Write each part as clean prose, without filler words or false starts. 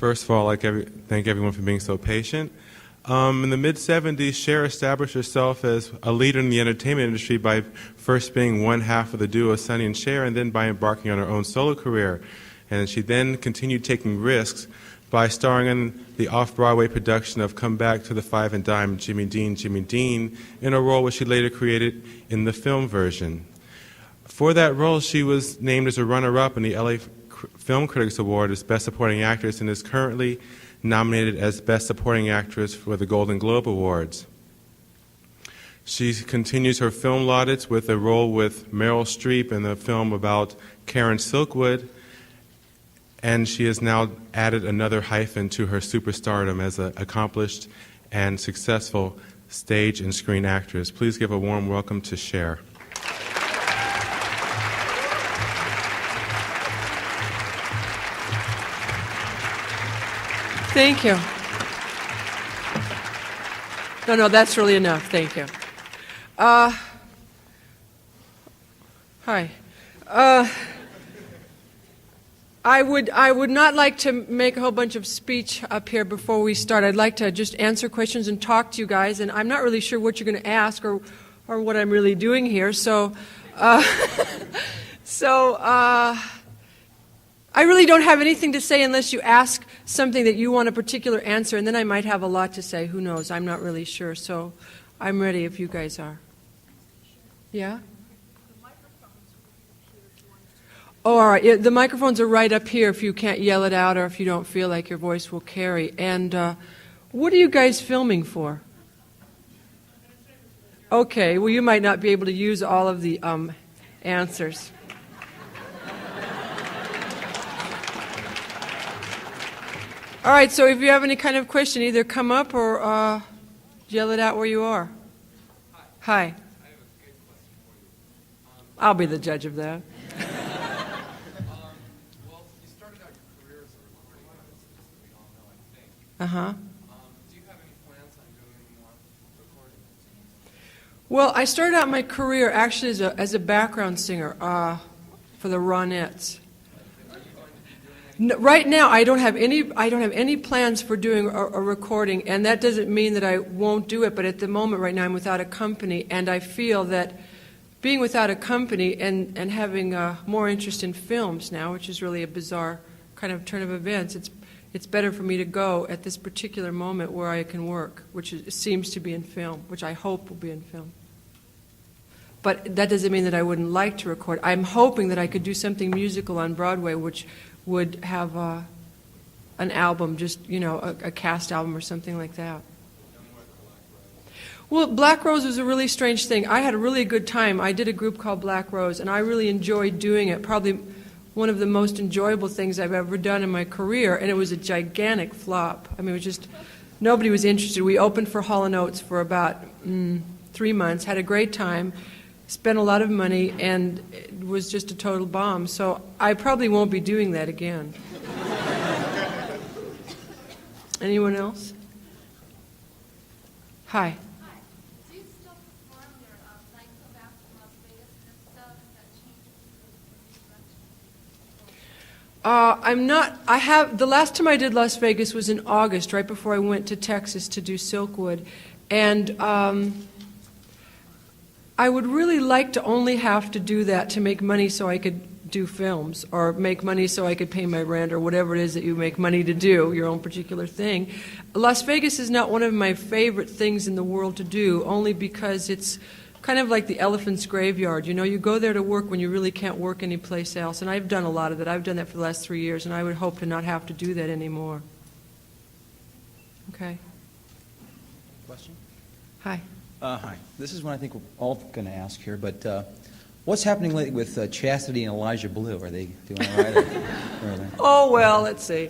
First of all, thank everyone for being so patient. In the mid-'70s, Cher established herself as a leader in the entertainment industry by first being one half of the duo Sonny and Cher, and then by embarking on her own solo career. And she then continued taking risks by starring in the off-Broadway production of Come Back to the Five and Dime, Jimmy Dean, Jimmy Dean, in a role which she later created in the film version. For that role, she was named as a runner-up in the LA Film Critics Award as Best Supporting Actress and is currently nominated as Best Supporting Actress for the Golden Globe Awards. She continues her film laudits with a role with Meryl Streep in the film about Karen Silkwood, and she has now added another hyphen to her superstardom as an accomplished and successful stage and screen actress. Please give a warm welcome to Cher. Thank you. No, that's really enough. Thank you. Hi. I would not like to make a whole bunch of speech up here before we start. I'd like to just answer questions and talk to you guys, and I'm not really sure what you're going to ask or what I'm really doing here. So I really don't have anything to say unless you ask something that you want a particular answer, and then I might have a lot to say. Who knows? I'm not really sure. So I'm ready if you guys are. Yeah? Oh, all right. Yeah, the microphones are right up here if you can't yell it out or if you don't feel like your voice will carry. And what are you guys filming for? Okay. Well, you might not be able to use all of the answers. All right, so if you have any kind of question, either come up or yell it out where you are. Hi. I have a good question for you. I'll be the judge of that. Well, you started out your career as a recording artist, as we all know, I think. Uh-huh. Do you have any plans on doing any more recording? Well, I started out my career actually as a background singer for the Ronettes. No, right now, I don't have any plans for doing a recording, and that doesn't mean that I won't do it. But at the moment, right now, I'm without a company, and I feel that being without a company and having more interest in films now, which is really a bizarre kind of turn of events, it's better for me to go at this particular moment where I can work, which seems to be in film, which I hope will be in film. But that doesn't mean that I wouldn't like to record. I'm hoping that I could do something musical on Broadway, which would have an album, just, a cast album or something like that. Well, Black Rose was a really strange thing. I had a really good time. I did a group called Black Rose, and I really enjoyed doing it. Probably one of the most enjoyable things I've ever done in my career, and it was a gigantic flop. I mean, it was just, nobody was interested. We opened for Hall & Oates for about 3 months, had a great time, spent a lot of money, and it was just a total bomb. So I probably won't be doing that again. Anyone else? Hi. Hi. Do you still perform your nightclub after Las Vegas and stuff? That changes? I'm not. I have. The last time I did Las Vegas was in August, right before I went to Texas to do Silkwood, and I would really like to only have to do that to make money so I could do films, or make money so I could pay my rent, or whatever it is that you make money to do, your own particular thing. Las Vegas is not one of my favorite things in the world to do, only because it's kind of like the elephant's graveyard. You go there to work when you really can't work anyplace else, and I've done a lot of that. I've done that for the last 3 years, and I would hope to not have to do that anymore. Okay. Question? Hi. Hi. This is one I think we're all going to ask here, but what's happening lately with Chastity and Elijah Blue? Are they doing all right? Or are they? Oh, well, let's see.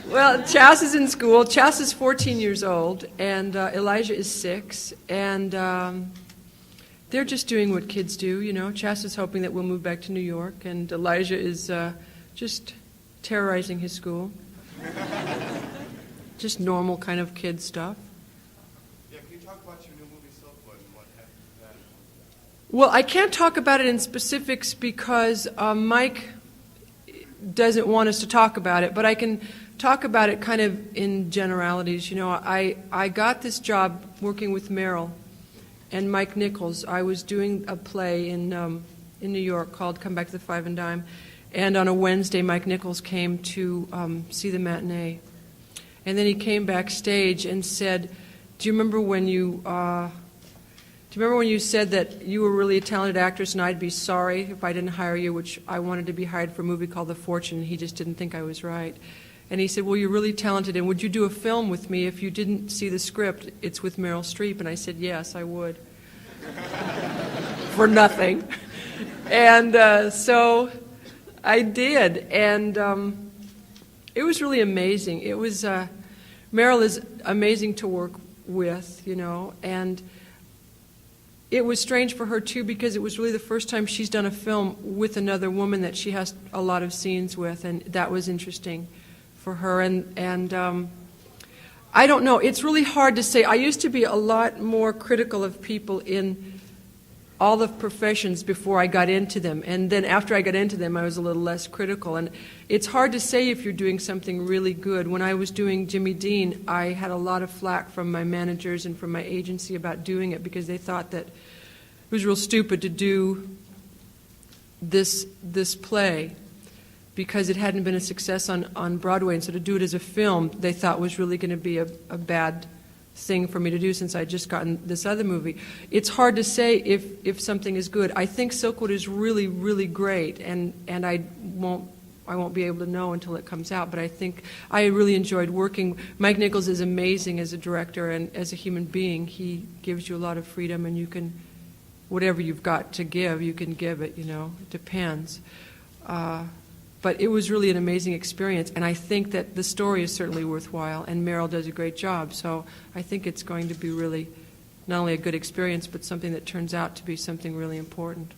Well, Chas is in school. Chas is 14 years old, and Elijah is 6, and they're just doing what kids do, Chas is hoping that we'll move back to New York, and Elijah is just terrorizing his school. Just normal kind of kid stuff. Well, I can't talk about it in specifics because Mike doesn't want us to talk about it, but I can talk about it kind of in generalities. You know, I got this job working with Meryl and Mike Nichols. I was doing a play in New York called Come Back to the Five and Dime. And on a Wednesday, Mike Nichols came to see the matinee. And then he came backstage and said, do you remember when you said that you were really a talented actress and I'd be sorry if I didn't hire you, which I wanted to be hired for a movie called The Fortune, and he just didn't think I was right. And he said, well, you're really talented, and would you do a film with me if you didn't see the script? It's with Meryl Streep. And I said, yes, I would. For nothing. And so I did, and it was really amazing. It was, Meryl is amazing to work with, you know, and it was strange for her, too, because it was really the first time she's done a film with another woman that she has a lot of scenes with, and that was interesting for her. And I don't know. It's really hard to say. I used to be a lot more critical of people in all the professions before I got into them. And then after I got into them, I was a little less critical. And it's hard to say if you're doing something really good. When I was doing Jimmy Dean, I had a lot of flack from my managers and from my agency about doing it because they thought that it was real stupid to do this play because it hadn't been a success on Broadway. And so to do it as a film, they thought was really going to be a bad thing for me to do since I'd just gotten this other movie. It's hard to say if something is good. I think Silkwood is really, really great, and I won't be able to know until it comes out, but I think I really enjoyed working. Mike Nichols is amazing as a director and as a human being. He gives you a lot of freedom, and you can, whatever you've got to give, you can give it, you know. It depends. But it was really an amazing experience, and I think that the story is certainly worthwhile, and Meryl does a great job. So I think it's going to be really not only a good experience, but something that turns out to be something really important.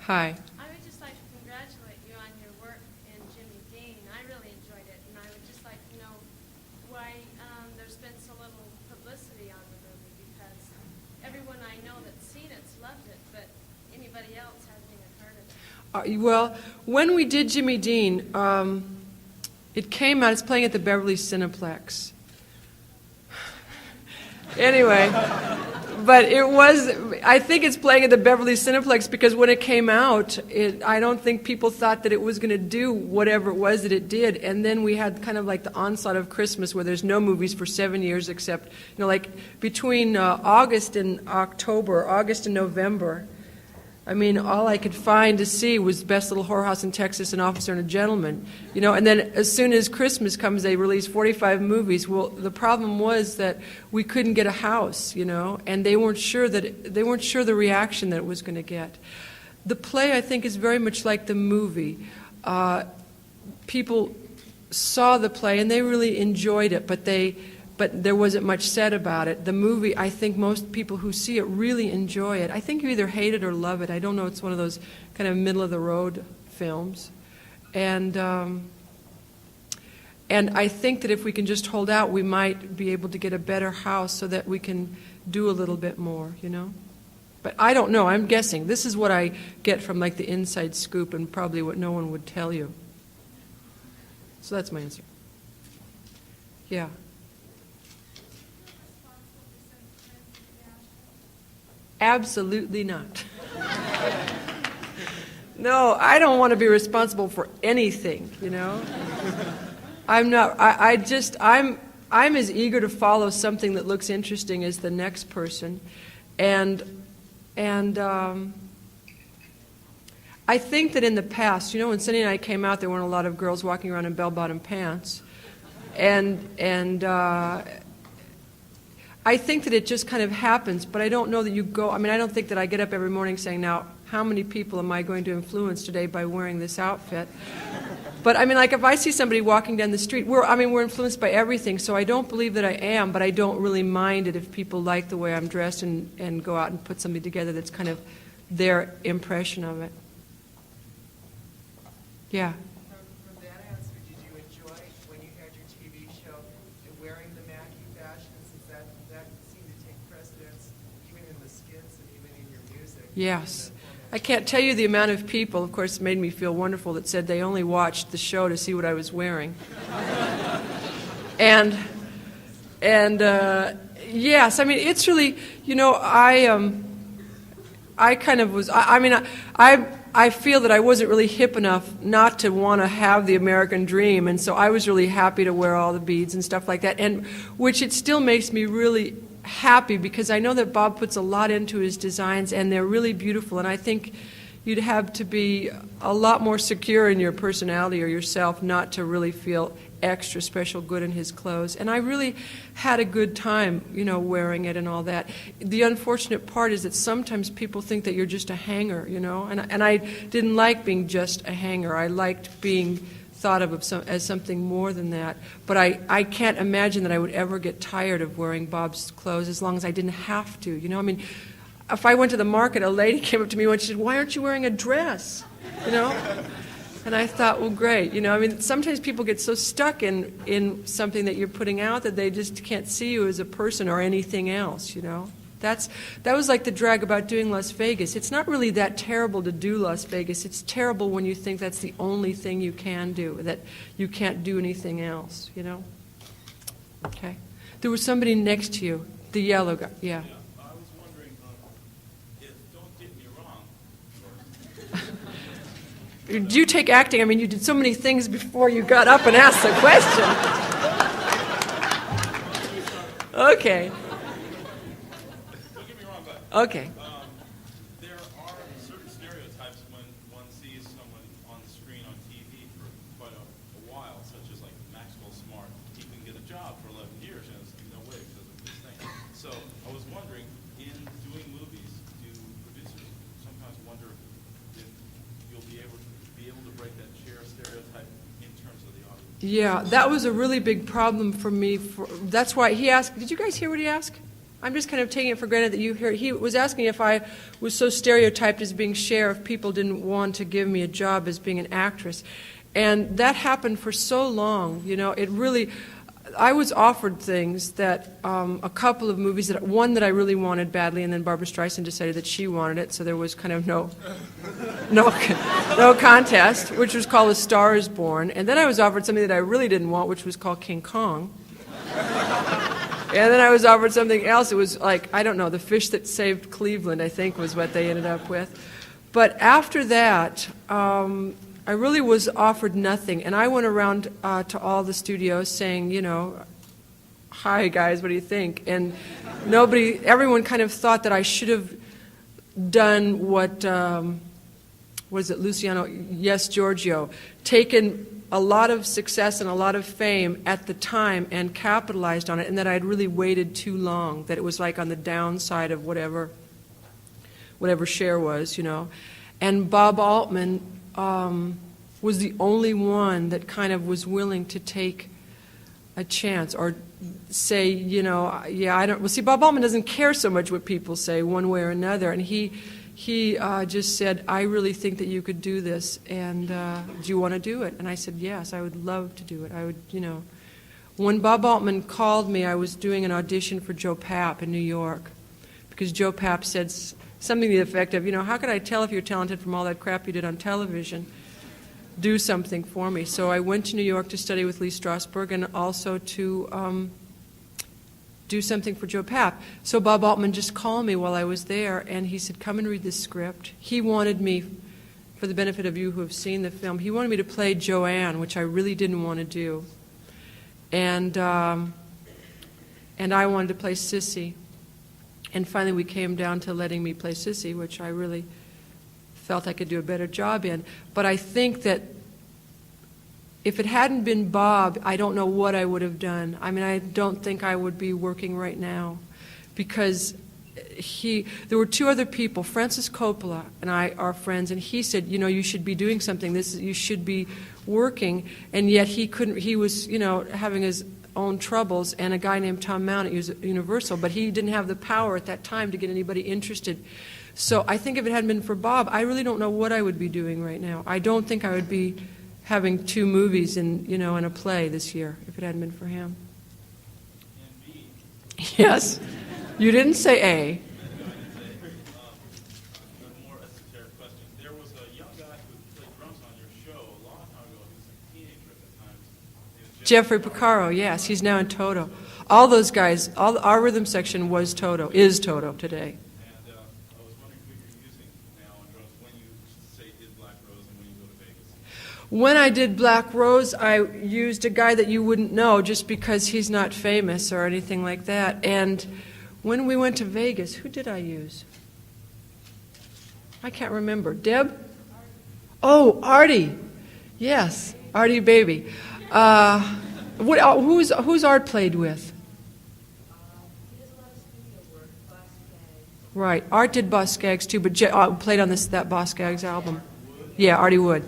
Hi. I would just like to congratulate you on your work in Jimmy Dean. I really enjoyed it, and I would just like to know why there's been so little publicity on the movie, because everyone I know that's seen it's loved it, but anybody else hasn't even heard of it. Well, when we did Jimmy Dean, it came out, it's playing at the Beverly Cineplex. Anyway, but it was, I think it's playing at the Beverly Cineplex because when it came out, I don't think people thought that it was going to do whatever it was that it did. And then we had kind of like the onslaught of Christmas where there's no movies for 7 years except, you know, like between August and October, August and November. I mean, all I could find to see was Best Little Whorehouse in Texas, An Officer and a Gentleman. You know, and then as soon as Christmas comes, they release 45 movies. Well, the problem was that we couldn't get a house, you know, and they weren't sure the reaction that it was going to get. The play, I think, is very much like the movie. People saw the play and they really enjoyed it, but there wasn't much said about it. The movie, I think most people who see it really enjoy it. I think you either hate it or love it. I don't know. It's one of those kind of middle-of-the-road films. And I think that if we can just hold out, we might be able to get a better house so that we can do a little bit more, you know? But I don't know. I'm guessing. This is what I get from, like, the inside scoop and probably what no one would tell you. So that's my answer. Yeah. Absolutely not. No, I don't want to be responsible for anything, you know. I'm not. I'm as eager to follow something that looks interesting as the next person, and I think that in the past, you know, when Cindy and I came out, there weren't a lot of girls walking around in bell-bottom pants, and I think that it just kind of happens, but I don't know that you go, I mean, I don't think that I get up every morning saying, now, how many people am I going to influence today by wearing this outfit? But I mean, like if I see somebody walking down the street, we're influenced by everything, so I don't believe that I am, but I don't really mind it if people like the way I'm dressed and go out and put something together that's kind of their impression of it. Yeah. From that answer, did you enjoy when you had your TV show wearing the Mackie fashion, since that seemed to take precedence even in the skits and even in your music? Yes. I can't tell you the amount of people, of course, it made me feel wonderful, that said they only watched the show to see what I was wearing. And yes, I mean, it's really, I kind of was, I feel that I wasn't really hip enough not to want to have the American dream, and so I was really happy to wear all the beads and stuff like that, and which it still makes me really happy, because I know that Bob puts a lot into his designs, and they're really beautiful, and I think you'd have to be a lot more secure in your personality or yourself not to really feel extra special good in his clothes. And I really had a good time, wearing it and all that. The unfortunate part is that sometimes people think that you're just a hanger, and I didn't like being just a hanger. I liked being thought of as something more than that. But I can't imagine that I would ever get tired of wearing Bob's clothes as long as I didn't have to. I mean, if I went to the market, a lady came up to me and she said, "Why aren't you wearing a dress?" And I thought, well, great. I mean, sometimes people get so stuck in something that you're putting out that they just can't see you as a person or anything else, That was like the drag about doing Las Vegas. It's not really that terrible to do Las Vegas. It's terrible when you think that's the only thing you can do, that you can't do anything else, Okay. There was somebody next to you, the yellow guy. Yeah. I was wondering if, don't get me wrong, Do you take acting? I mean, you did so many things before you got up and asked the question. Okay. don't get me wrong, but Okay. there are certain stereotypes when one sees someone on the screen on TV for quite a while, such as like Maxwell Smart. He can get a job for 11 years, and it's no way because of this thing. So I was wondering, in doing movies, do producers sometimes wonder if you'll be able to break that Cher stereotype in terms of the audience? Yeah, that was a really big problem for me. That's why he asked, did you guys hear what he asked? I'm just kind of taking it for granted that you hear. He was asking if I was so stereotyped as being Cher, if people didn't want to give me a job as being an actress. And that happened for so long, it really, I was offered things that, a couple of movies, one that I really wanted badly, and then Barbra Streisand decided that she wanted it, so there was kind of no contest, which was called A Star is Born. And then I was offered something that I really didn't want, which was called King Kong. And then I was offered something else. It was like, I don't know, The Fish That Saved Cleveland, I think was what they ended up with. But after that, I really was offered nothing. And I went around to all the studios saying, hi guys, what do you think? And everyone kind of thought that I should have done what is it, Luciano? Yes, Giorgio. Taken a lot of success and a lot of fame at the time and capitalized on it, and that I'd really waited too long, that it was like on the downside of whatever Cher was, And Bob Altman was the only one that kind of was willing to take a chance or say, I don't. Well, see, Bob Altman doesn't care so much what people say one way or another, and he just said, I really think that you could do this, and do you want to do it? And I said, yes, I would love to do it. I would, When Bob Altman called me, I was doing an audition for Joe Papp in New York, because Joe Papp said something to the effect of, how could I tell if you're talented from all that crap you did on television? Do something for me. So I went to New York to study with Lee Strasberg and also to do something for Joe Papp. So Bob Altman just called me while I was there, and he said, come and read this script. He wanted me, for the benefit of you who have seen the film, he wanted me to play Joanne, which I really didn't want to do. And I wanted to play Sissy. And finally we came down to letting me play Sissy, which I really felt I could do a better job in. But I think that if it hadn't been Bob, I don't know what I would have done. I mean, I don't think I would be working right now, because there were two other people, Francis Coppola and I are friends, and he said, you should be doing something. You should be working, and yet he couldn't. He was, having his own troubles, and a guy named Tom Mount at Universal, but he didn't have the power at that time to get anybody interested. So I think if it hadn't been for Bob, I really don't know what I would be doing right now. I don't think I would be having 2 movies and a play this year if it hadn't been for him. And B, Yes. You didn't say A. a more esoteric question. Jeffrey Porcaro, yes, he's now in Toto. All those guys, our rhythm section was Toto, is Toto today. And I was wondering who you're using now on drums when you say did Black Rose and when you go to Vegas. When I did Black Rose, I used a guy that you wouldn't know just because he's not famous or anything like that. And when we went to Vegas, who did I use? I can't remember. Deb? Oh, Artie. Yes, Artie Baby. Who's Art played with? Right. Art did Boss Skaggs too, but played on that Boss Skaggs album. Yeah, Artie Wood.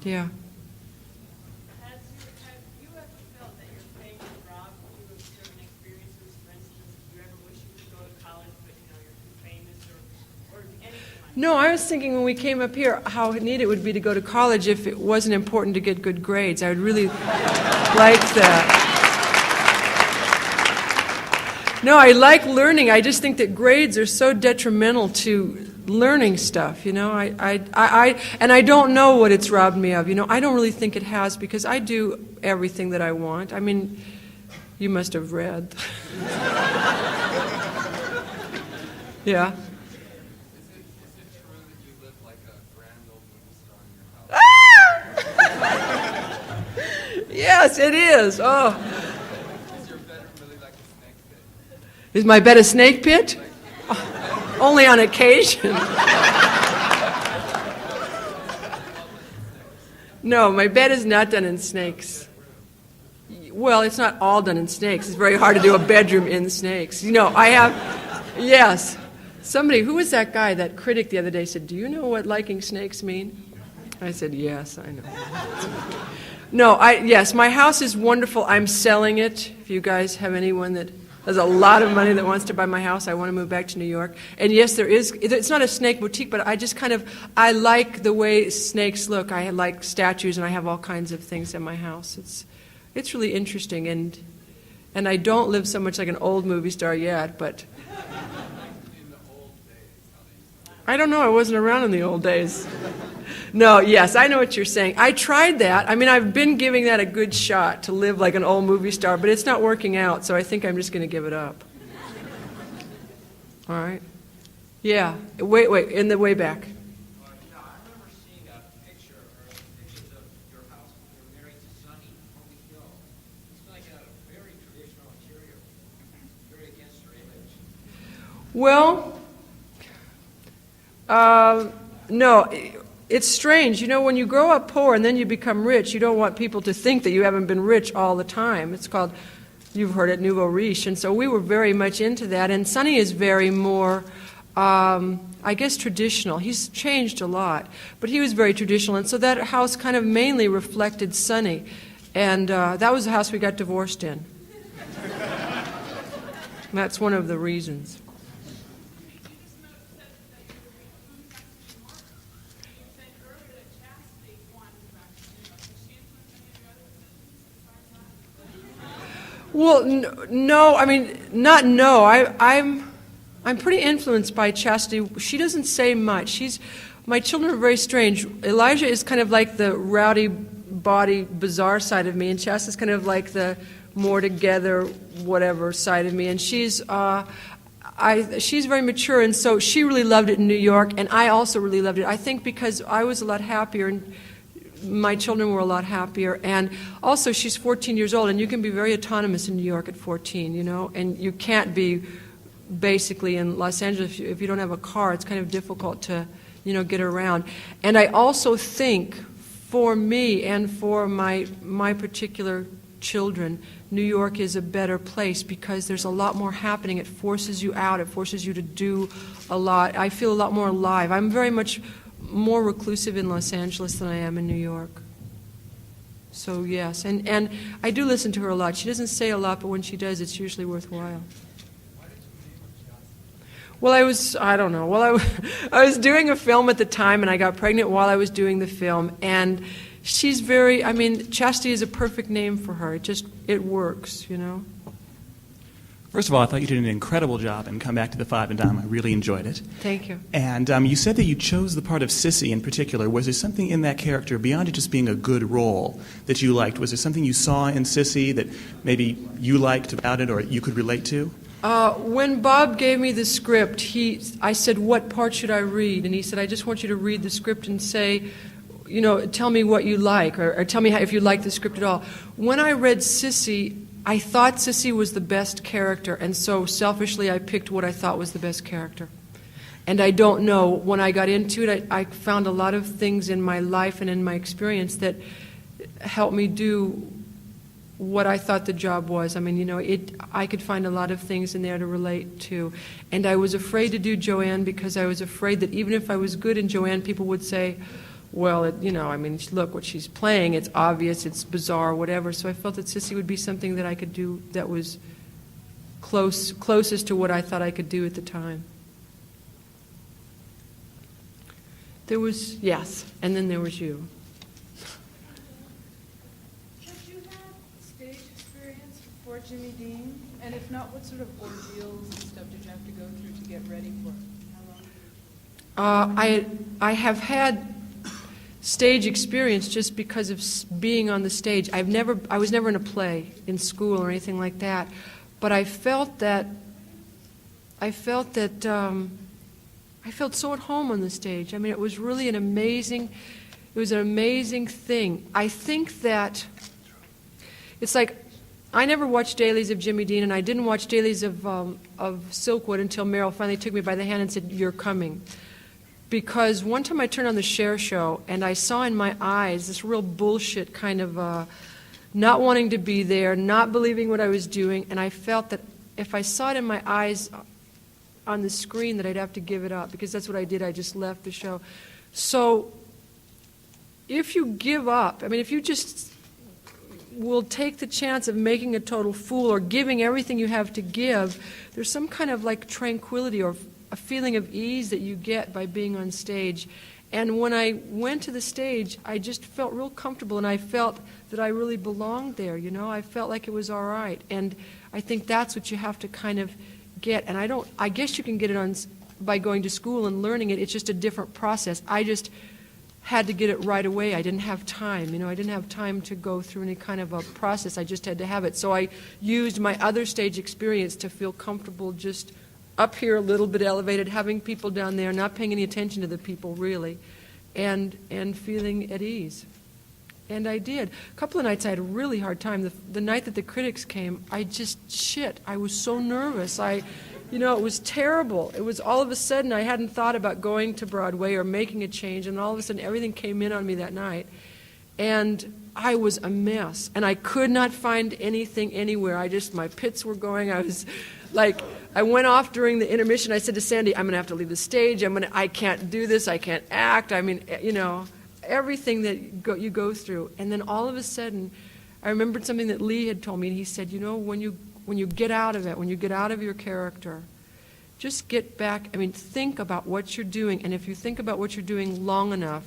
Yeah. Have you ever felt that your faith robbed you of certain experiences? For instance, do you ever wish you could go to college, but you're too famous, or anything like that? No, I was thinking when we came up here how neat it would be to go to college if it wasn't important to get good grades. I would really like that. No, I like learning. I just think that grades are so detrimental to learning stuff, and I don't know what it's robbed me of. I don't really think it has because I do everything that I want. I mean, you must have read. Yeah. Is it true that you live like a grand old movie star in your house? Yes, it is. Oh. Is your bedroom really like a snake pit? Is my bed a snake pit? Oh, only on occasion. No, my bed is not done in snakes. Well, it's not all done in snakes. It's very hard to do a bedroom in snakes. I have, yes. Somebody, who was that guy, that critic the other day said, "Do you know what liking snakes mean?" I said, "Yes, I know." No, yes, my house is wonderful. I'm selling it. If you guys have anyone that has a lot of money that wants to buy my house, I want to move back to New York. And yes, there is. It's not a snake boutique, but I just I like the way snakes look. I like statues, and I have all kinds of things in my house. It's really interesting, and I don't live so much like an old movie star yet, but I don't know. I wasn't around in the old days. No, yes, I know what you're saying. I tried that. I mean, I've been giving that a good shot to live like an old movie star, but it's not working out, so I think I'm just going to give it up. All right? Yeah. Wait, in the way back. I remember seeing a picture or pictures of your house when you were married to Sonny Holy Hill. It's like a very traditional interior, very against her image. Well, no, it's strange. When you grow up poor and then you become rich, you don't want people to think that you haven't been rich all the time. It's called, you've heard it, nouveau riche. And so we were very much into that. And Sonny is very more, I guess, traditional. He's changed a lot, but he was very traditional. And so that house kind of mainly reflected Sonny. And that was the house we got divorced in. That's one of the reasons. Well, no, I mean, not no. I'm pretty influenced by Chastity. She doesn't say much. My children are very strange. Elijah is kind of like the rowdy, body, bizarre side of me, and Chastity's kind of like the more together, whatever side of me. And she's very mature, and so she really loved it in New York, and I also really loved it. I think because I was a lot happier, and my children were a lot happier, and also she's 14 years old, and you can be very autonomous in New York at 14, and you can't be basically in Los Angeles if you don't have a car. It's kind of difficult to, get around. And I also think for me and for my particular children, New York is a better place because there's a lot more happening. It forces you out. It forces you to do a lot. I feel a lot more alive. I'm very much more reclusive in Los Angeles than I am in New York. So yes, and I do listen to her a lot. She doesn't say a lot, but when she does, it's usually worthwhile. Well, I don't know. Well, I was doing a film at the time, and I got pregnant while I was doing the film, and she's Chastity is a perfect name for her. It works, First of all, I thought you did an incredible job in Come Back to the Five and Dime. I really enjoyed it. Thank you. And you said that you chose the part of Sissy in particular. Was there something in that character, beyond it just being a good role, that you liked? Was there something you saw in Sissy that maybe you liked about it or you could relate to? When Bob gave me the script, I said, what part should I read? And he said, I just want you to read the script and say, tell me what you like, or tell me if you like the script at all. When I read Sissy, I thought Sissy was the best character, and so selfishly I picked what I thought was the best character. And I don't know, when I got into it, I found a lot of things in my life and in my experience that helped me do what I thought the job was. I mean, I could find a lot of things in there to relate to. And I was afraid to do Joanne because I was afraid that even if I was good in Joanne, people would say, well, look what she's playing. It's obvious, it's bizarre, whatever. So I felt that Sissy would be something that I could do that was closest to what I thought I could do at the time. There was, yes, and then there was you. Have you had stage experience before Jimmy Dean? And if not, what sort of ordeals and stuff did you have to go through to get ready for it? How long? I have had stage experience just because of being on the stage. I was never in a play in school or anything like that, but I felt so at home on the stage. I mean, it was really an amazing thing. I think that it's like I never watched dailies of Jimmy Dean, and I didn't watch dailies of Silkwood until Meryl finally took me by the hand and said, "You're coming." Because one time I turned on the Cher show, and I saw in my eyes this real bullshit kind of not wanting to be there, not believing what I was doing, and I felt that if I saw it in my eyes on the screen that I'd have to give it up, because that's what I did. I just left the show. So if you give up, if you just will take the chance of making a total fool or giving everything you have to give, there's some kind of like tranquility or a feeling of ease that you get by being on stage. And when I went to the stage, I just felt real comfortable, and I felt that I really belonged there, I felt like it was all right. And I think that's what you have to kind of get. And I guess you can get it by going to school and learning it. It's just a different process. I just had to get it right away. I didn't have time. I didn't have time to go through any kind of a process. I just had to have it. So I used my other stage experience to feel comfortable just up here a little bit elevated, having people down there, not paying any attention to the people really, and feeling at ease. And I did. A couple of nights I had a really hard time. The night that the critics came, I was so nervous. It was terrible. It was all of a sudden I hadn't thought about going to Broadway or making a change, and all of a sudden everything came in on me that night. And I was a mess, and I could not find anything anywhere. My pits were going. I was like, I went off during the intermission. I said to Sandy, I'm going to have to leave the stage. I can't do this. I can't act. Everything that you go through. And then all of a sudden, I remembered something that Lee had told me, and he said, when you get out of it, when you get out of your character, just get back, think about what you're doing. And if you think about what you're doing long enough,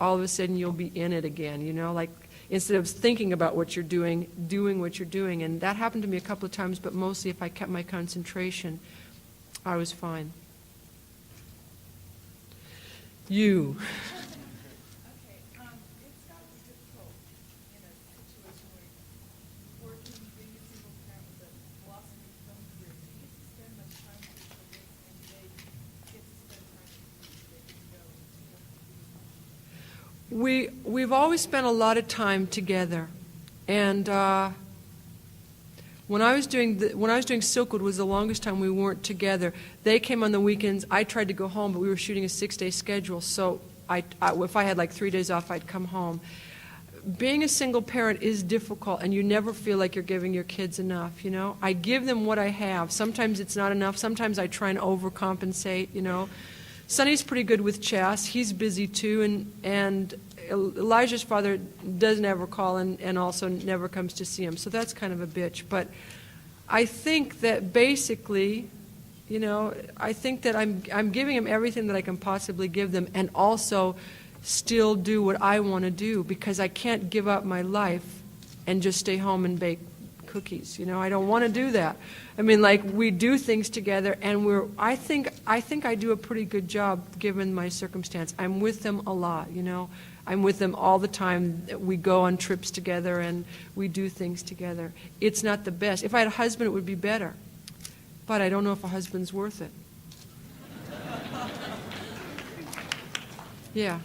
all of a sudden you'll be in it again, instead of thinking about what you're doing what you're doing. And that happened to me a couple of times, but mostly if I kept my concentration, I was fine. You. Okay, it's got to be difficult in a situation where you're working, being a single parent with a blossoming film career. Do you get to spend much time with your children, and do they get to spend time with you? They can go to We've always spent a lot of time together, and when I was doing Silkwood was the longest time we weren't together. They came on the weekends. I tried to go home, but we were shooting a 6-day schedule, so if I had like 3 days off, I'd come home. Being a single parent is difficult, and you never feel like you're giving your kids enough. I give them what I have. Sometimes it's not enough. Sometimes I try and overcompensate. Sonny's pretty good with chess. He's busy too, and Elijah's father doesn't ever call and also never comes to see him. So that's kind of a bitch. But I think that basically, I think that I'm giving them everything that I can possibly give them, and also still do what I want to do, because I can't give up my life and just stay home and bake cookies. I don't want to do that. I mean, like, we do things together, and I think I do a pretty good job given my circumstance. I'm with them a lot, I'm with them all the time. We go on trips together and we do things together. It's not the best. If I had a husband, it would be better. But I don't know if a husband's worth it. Yeah.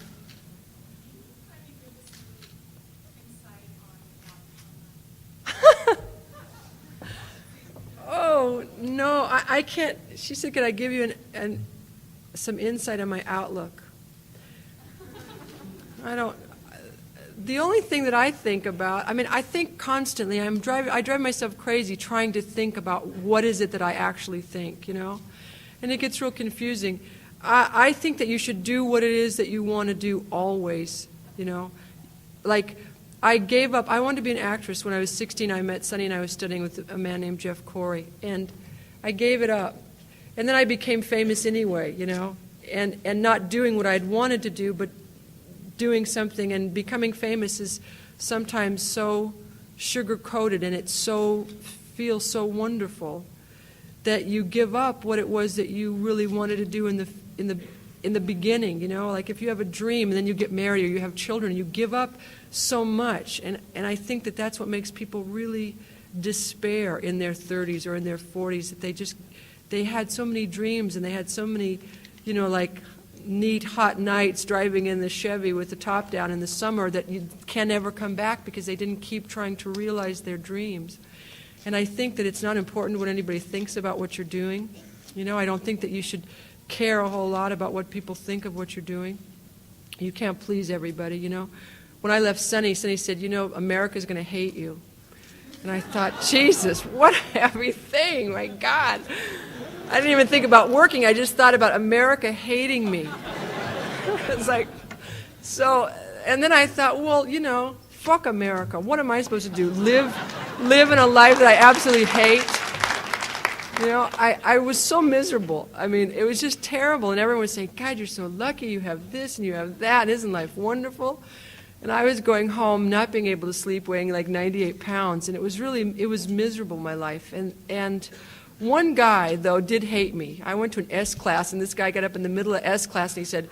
Oh, no, I can't. She said, could I give you some insight on my outlook? The only thing that I think about, I think constantly. I drive myself crazy trying to think about what is it that I actually think, And it gets real confusing. I think that you should do what it is that you want to do always, Like, I gave up. I wanted to be an actress. When I was 16, I met Sonny and I was studying with a man named Jeff Corey. And I gave it up. And then I became famous anyway, and not doing what I'd wanted to do, but doing something. And becoming famous is sometimes so sugar-coated, and it feels so wonderful that you give up what it was that you really wanted to do in the beginning, Like if you have a dream and then you get married or you have children, you give up so much. And I think that that's what makes people really despair in their 30s or in their 40s, that they had so many dreams and they had so many, like neat hot nights driving in the Chevy with the top down in the summer that you can never come back because they didn't keep trying to realize their dreams. And I think that it's not important what anybody thinks about what you're doing. I don't think that you should care a whole lot about what people think of what you're doing. You can't please everybody, When I left Sonny said, America's going to hate you. And I thought, Jesus, what a heavy thing, my God. I didn't even think about working. I just thought about America hating me. It's like, so, and then I thought, well, fuck America. What am I supposed to do? Live in a life that I absolutely hate? I was so miserable. It was just terrible. And everyone was saying, God, you're so lucky. You have this and you have that. And isn't life wonderful? And I was going home not being able to sleep, weighing like 98 pounds. And it was miserable, my life. And one guy, though, did hate me. I went to an S class, and this guy got up in the middle of S class, and he said,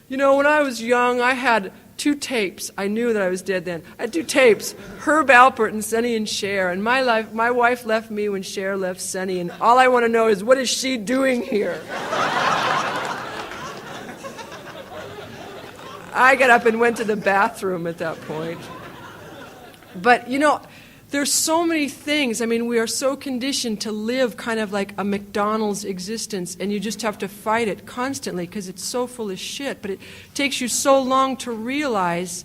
when I was young, I had 2 tapes. I knew that I was dead then. I had 2 tapes, Herb Alpert and Sonny and Cher. And my wife left me when Cher left Sonny, and all I want to know is, what is she doing here? I got up and went to the bathroom at that point. But, there's so many things. We are so conditioned to live kind of like a McDonald's existence, and you just have to fight it constantly because it's so full of shit. But it takes you so long to realize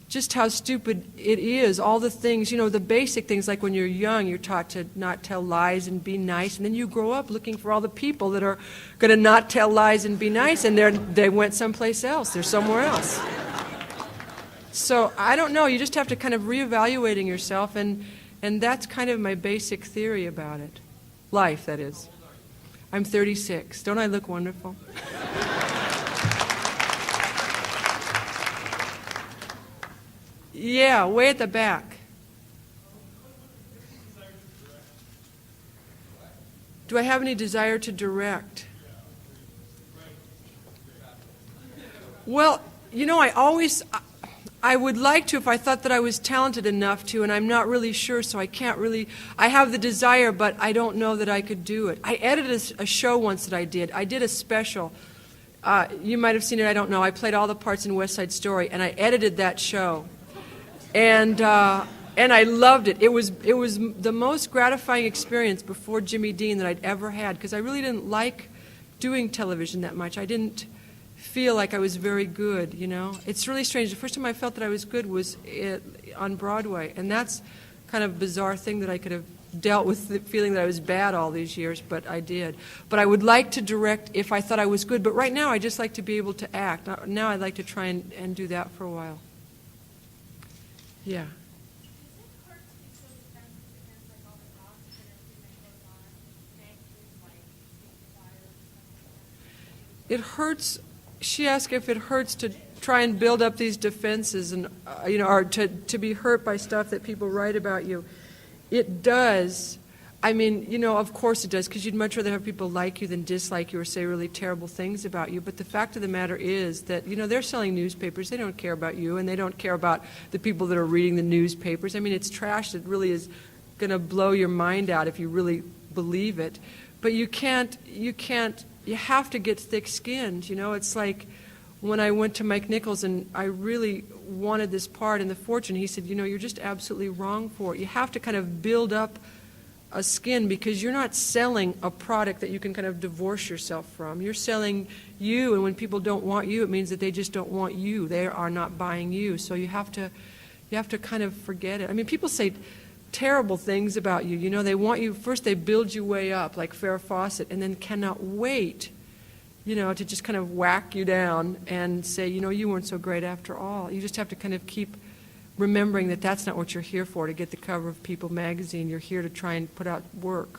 just how stupid it is. All the things, the basic things, like when you're young, you're taught to not tell lies and be nice, and then you grow up looking for all the people that are going to not tell lies and be nice, and they went someplace else. They're somewhere else. So I don't know. You just have to kind of reevaluating yourself, and that's kind of my basic theory about it. Life, that is. I'm 36. Don't I look wonderful? Yeah, way at the back. Do I have any desire to direct? Well, I would like to if I thought that I was talented enough to, and I'm not really sure, so I can't really. I have the desire, but I don't know that I could do it. I edited a show once that I did. I did a special. You might have seen it, I don't know. I played all the parts in West Side Story, and I edited that show. And I loved it. It was the most gratifying experience before Jimmy Dean that I'd ever had, because I really didn't like doing television that much. I didn't feel like I was very good, It's really strange. The first time I felt that I was good was on Broadway, and that's kind of a bizarre thing that I could have dealt with the feeling that I was bad all these years, but I did. But I would like to direct if I thought I was good, but right now I just like to be able to act. Now I'd like to try and do that for a while. Yeah. It hurts. She asked if it hurts to try and build up these defenses, and or to be hurt by stuff that people write about you. It does. I mean, you know, of course it does, because you'd much rather have people like you than dislike you or say really terrible things about you. But the fact of the matter is that, you know, they're selling newspapers. They don't care about you, and they don't care about the people that are reading the newspapers. I mean, it's trash that really is going to blow your mind out if you really believe it. But you have to get thick-skinned, you know. It's like when I went to Mike Nichols and I really wanted this part in The Fortune, he said, you know, you're just absolutely wrong for it. You have to kind of build up a skin, because you're not selling a product that you can kind of divorce yourself from. You're selling you, and when people don't want you, it means that they just don't want you. They are not buying you. So you have to kind of forget it. I mean, people say terrible things about you. You know, they want you, first they build you way up like Farrah Fawcett, and then cannot wait, you know, to just kind of whack you down and say, you know, you weren't so great after all. You just have to kind of keep remembering that that's not what you're here for, to get the cover of People magazine. You're here to try and put out work.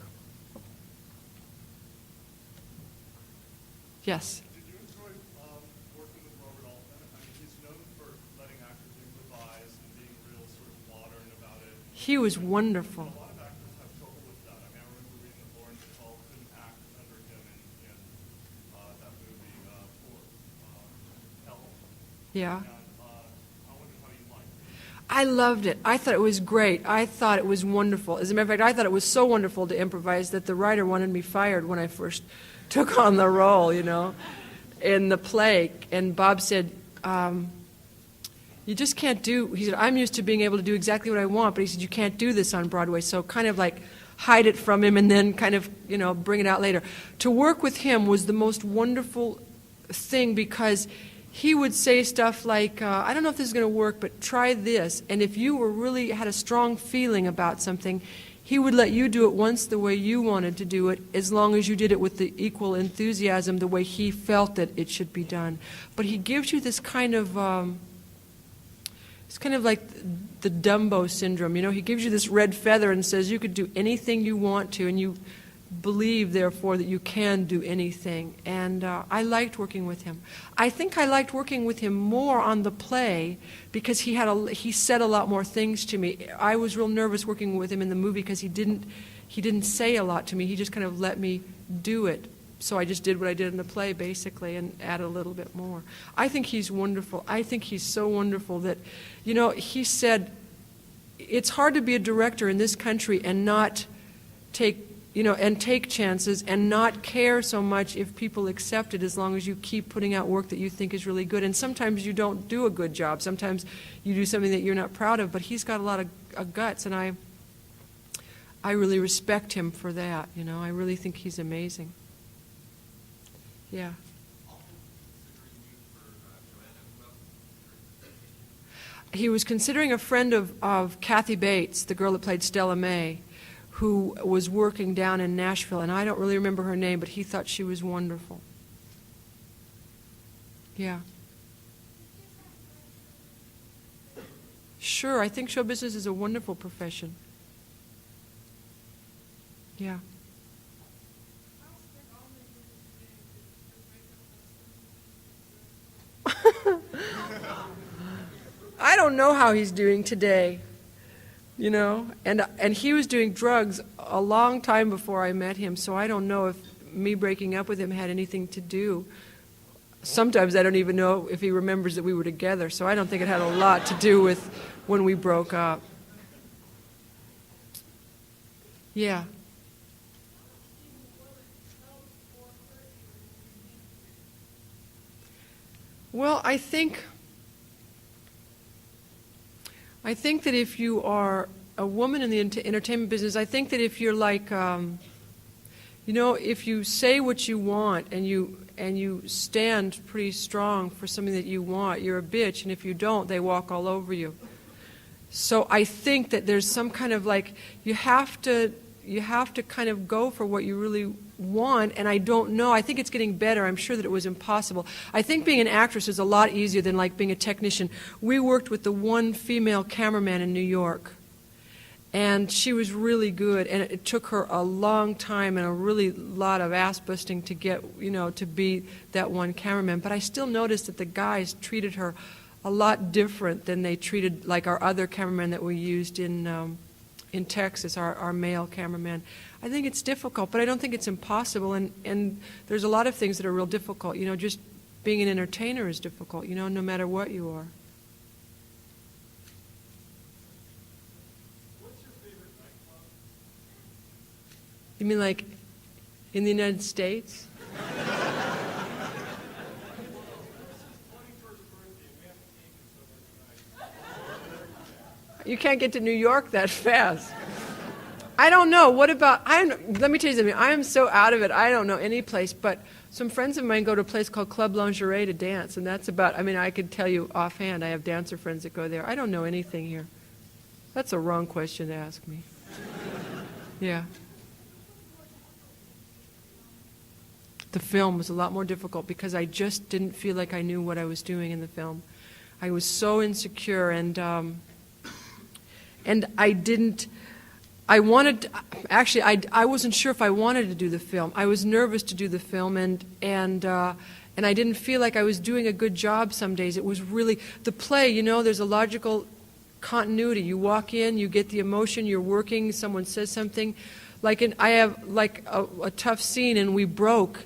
Yes? Did you enjoy working with Robert Altman? I mean, he's known for letting actors improvise and being real sort of modern about it. He was wonderful. A lot of actors have trouble with that. I mean, I remember reading that Lauren Bacall couldn't act under him in that movie for Hell. Yeah. And I wondered how you liked it. I loved it. I thought it was great. I thought it was wonderful. As a matter of fact, I thought it was so wonderful to improvise that the writer wanted me fired when I first took on the role, you know, in the play. And Bob said, you just can't do, he said, I'm used to being able to do exactly what I want, but he said, you can't do this on Broadway. So kind of like hide it from him and then kind of, you know, bring it out later. To work with him was the most wonderful thing, because he would say stuff like, I don't know if this is going to work, but try this. And if you were really had a strong feeling about something, he would let you do it once the way you wanted to do it, as long as you did it with the equal enthusiasm the way he felt that it should be done. But he gives you this kind of, it's kind of like the Dumbo syndrome, you know. He gives you this red feather and says you could do anything you want to, and you believe, therefore, that you can do anything. And I liked working with him. I think I liked working with him more on the play because he said a lot more things to me. I was real nervous working with him in the movie because he didn't say a lot to me. He just kind of let me do it. So I just did what I did in the play, basically, and added a little bit more. I think he's wonderful. I think he's so wonderful that, you know, he said, it's hard to be a director in this country and not take, you know, and take chances and not care so much if people accept it, as long as you keep putting out work that you think is really good. And sometimes you don't do a good job. Sometimes you do something that you're not proud of, but he's got a lot of guts, and I really respect him for that, you know. I really think he's amazing. Yeah. He was considering a friend of Kathy Bates, the girl that played Stella May, who was working down in Nashville, and I don't really remember her name, but he thought she was wonderful. Yeah. Sure, I think show business is a wonderful profession. Yeah. I don't know how he's doing today, you know, and he was doing drugs a long time before I met him, so I don't know if me breaking up with him had anything to do. Sometimes I don't even know if he remembers that we were together, so I don't think it had a lot to do with when we broke up. Yeah. Well, I think that if you are a woman in the entertainment business, I think that if you're like, you know, if you say what you want and you stand pretty strong for something that you want, you're a bitch, and if you don't, they walk all over you. So I think that there's some kind of like, you have to kind of go for what you really want, and I don't know. I think it's getting better. I'm sure that it was impossible. I think being an actress is a lot easier than like being a technician. We worked with the one female cameraman in New York, and she was really good, and it took her a long time and a really lot of ass busting to get, you know, to be that one cameraman. But I still noticed that the guys treated her a lot different than they treated like our other cameramen that we used in in Texas, our male cameraman. I think it's difficult, but I don't think it's impossible. And there's a lot of things that are real difficult. You know, just being an entertainer is difficult, you know, no matter what you are. What's your favorite nightclub? You mean like in the United States? You can't get to New York that fast. I don't know. What about, let me tell you something. I am so out of it. I don't know any place, but some friends of mine go to a place called Club Lingerie to dance, and that's about, I mean, I could tell you offhand. I have dancer friends that go there. I don't know anything here. That's a wrong question to ask me. Yeah. The film was a lot more difficult because I just didn't feel like I knew what I was doing in the film. I was so insecure, and I didn't, I wanted, actually, I wasn't sure if I wanted to do the film. I was nervous to do the film, and I didn't feel like I was doing a good job some days. It was really, the play, you know, there's a logical continuity. You walk in, you get the emotion, you're working, someone says something. I have like a tough scene, and we broke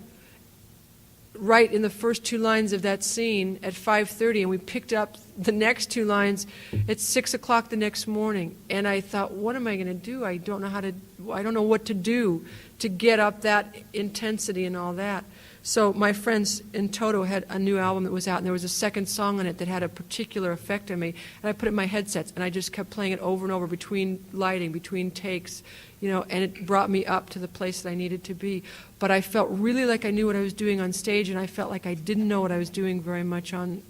right in the first 2 lines of that scene at 5:30, and we picked up the next 2 lines at 6 o'clock the next morning. And I thought, what am I going to do? I don't know what to do to get up that intensity and all that. So my friends in Toto had a new album that was out, and there was a second song on it that had a particular effect on me. And I put it in my headsets, and I just kept playing it over and over between lighting, between takes, you know, and it brought me up to the place that I needed to be. But I felt really like I knew what I was doing on stage, and I felt like I didn't know what I was doing very much in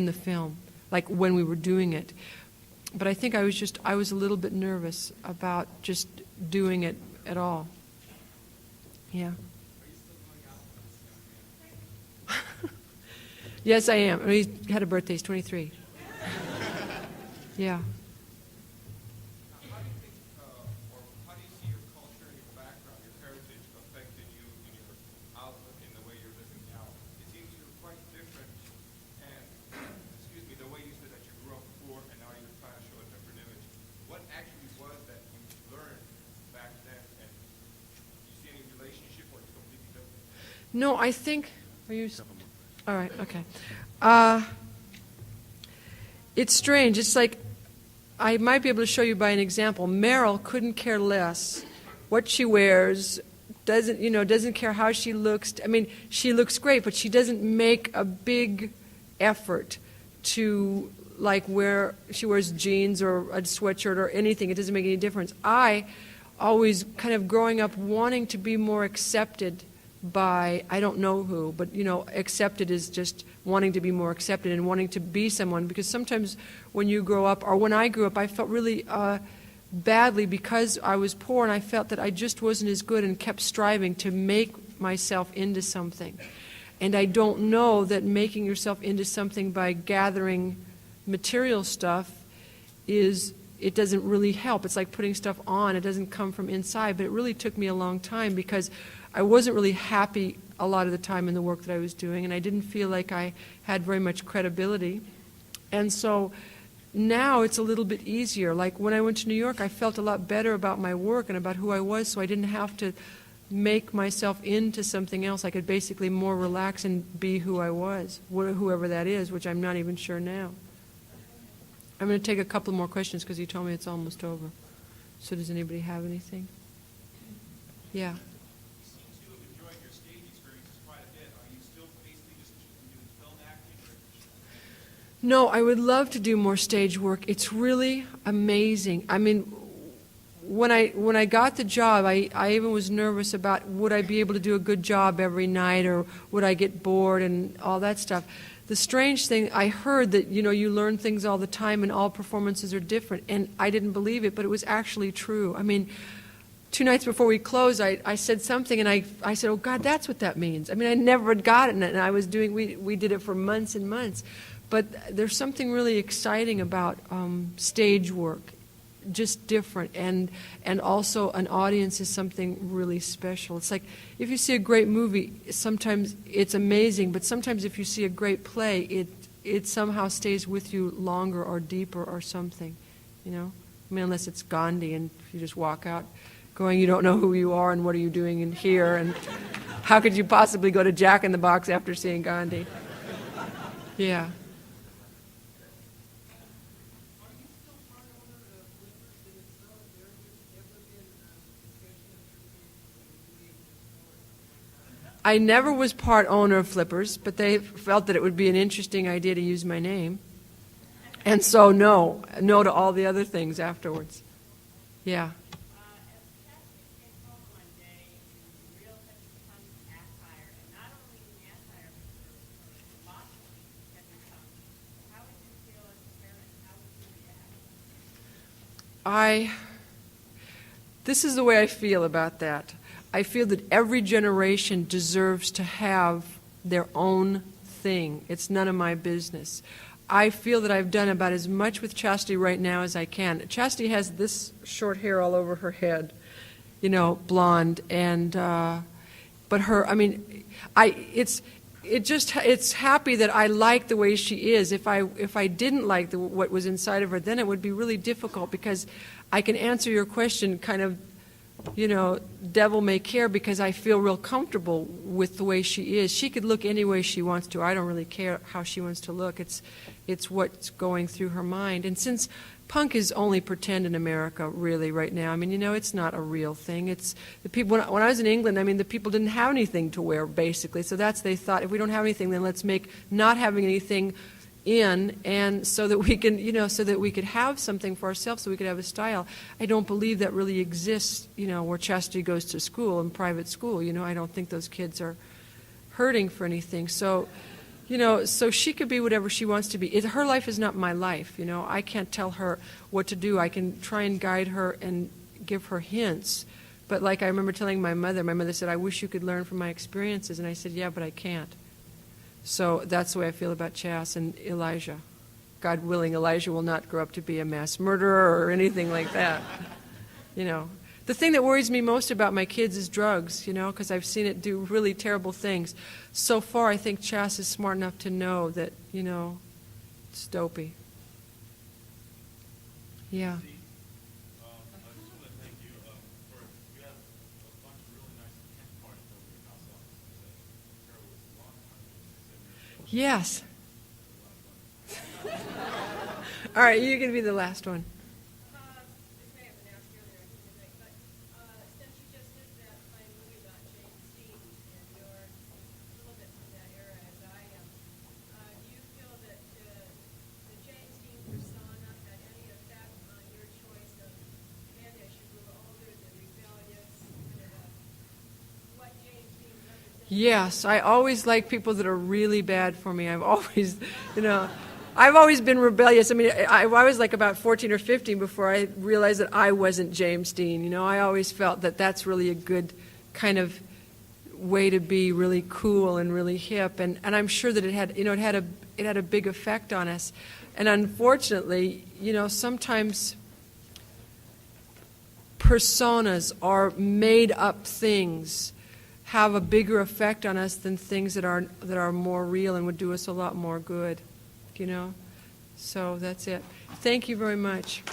the film, like when we were doing it. But I think I was a little bit nervous about just doing it at all. Yeah. Yes, I am. He had a birthday. He's 23. Yeah. How do you think, or how do you see your culture and your background, your heritage affected you in your outlook in the way you're living now? It seems you're quite different, and excuse me, the way you said that you grew up poor and now you're trying to show a different image. What actually was that you learned back then, and do you see any relationship or it's completely different? No, I think. Are you? All right. Okay. It's strange. It's like I might be able to show you by an example. Meryl couldn't care less what she wears. Doesn't care how she looks. I mean, she looks great, but she doesn't make a big effort to she wears jeans or a sweatshirt or anything. It doesn't make any difference. I always kind of growing up wanting to be more accepted by, I don't know who, but accepted is just wanting to be more accepted and wanting to be someone, because sometimes when you grow up, or when I grew up, I felt really badly because I was poor, and I felt that I just wasn't as good and kept striving to make myself into something. And I don't know that making yourself into something by gathering material stuff it doesn't really help. It's like putting stuff on. It doesn't come from inside, but it really took me a long time because I wasn't really happy a lot of the time in the work that I was doing, and I didn't feel like I had very much credibility. And so now it's a little bit easier. Like when I went to New York, I felt a lot better about my work and about who I was, so I didn't have to make myself into something else. I could basically more relax and be who I was, whoever that is, which I'm not even sure now. I'm going to take a couple more questions because you told me it's almost over. So does anybody have anything? Yeah. You seem to have enjoyed your stage experiences quite a bit. Are you still basically just doing film acting? No, I would love to do more stage work. It's really amazing. I mean, when I got the job, I even was nervous about would I be able to do a good job every night, or would I get bored and all that stuff. The strange thing, I heard that, you learn things all the time and all performances are different, and I didn't believe it, but it was actually true. I mean, 2 nights before we closed, I said something, and I said, oh, God, that's what that means. I mean, I never had gotten it, and I was doing, we did it for months and months. But there's something really exciting about stage work, just different, and also an audience is something really special. It's like if you see a great movie, sometimes it's amazing, but sometimes if you see a great play, it somehow stays with you longer or deeper or something, I mean, unless it's Gandhi and you just walk out going, you don't know who you are and what are you doing in here, and how could you possibly go to Jack in the Box after seeing Gandhi? Yeah. I never was part owner of Flippers, but they felt that it would be an interesting idea to use my name. And so no to all the other things afterwards. Yeah. This is the way I feel about that. I feel that every generation deserves to have their own thing. It's none of my business. I feel that I've done about as much with Chastity right now as I can. Chastity has this short hair all over her head, blonde, and but her, I mean, it's happy that I like the way she is. If I didn't like what was inside of her, then it would be really difficult, because I can answer your question kind of, devil may care, because I feel real comfortable with the way she is. She could look any way she wants to. I don't really care how she wants to look. It's what's going through her mind. And since punk is only pretend in America, really, right now, I mean, it's not a real thing. It's the people. When I was in England, I mean, the people didn't have anything to wear, basically. So they thought, if we don't have anything, then let's make not having anything in, and so that we can, so that we could have something for ourselves, so we could have a style. I don't believe that really exists, where Chastity goes to school, in private school. I don't think those kids are hurting for anything. So, so she could be whatever she wants to be. Her life is not my life, I can't tell her what to do. I can try and guide her and give her hints. But like I remember telling my mother said, I wish you could learn from my experiences. And I said, yeah, but I can't. So that's the way I feel about Chas and Elijah. God willing, Elijah will not grow up to be a mass murderer or anything like that. The thing that worries me most about my kids is drugs, because I've seen it do really terrible things. So far, I think Chas is smart enough to know that, it's dopey. Yeah. I just want to thank you for, we had a bunch of really nice tent parties over your house office. Cher was a long time. Yes. All right, you can be the last one. This may have been asked earlier, but since you just did that fine movie about James Dean, and you're a little bit from that era as I am, do you feel that the James Dean persona had any effect on your choice of men as you grew older, the rebellious, what James Dean represented? Yes, I always like people that are really bad for me. I've always been rebellious. I mean, I was like about 14 or 15 before I realized that I wasn't James Dean. I always felt that that's really a good kind of way to be, really cool and really hip. And I'm sure that it had a big effect on us. And unfortunately, sometimes personas or made up things have a bigger effect on us than things that are more real and would do us a lot more good. So that's it. Thank you very much.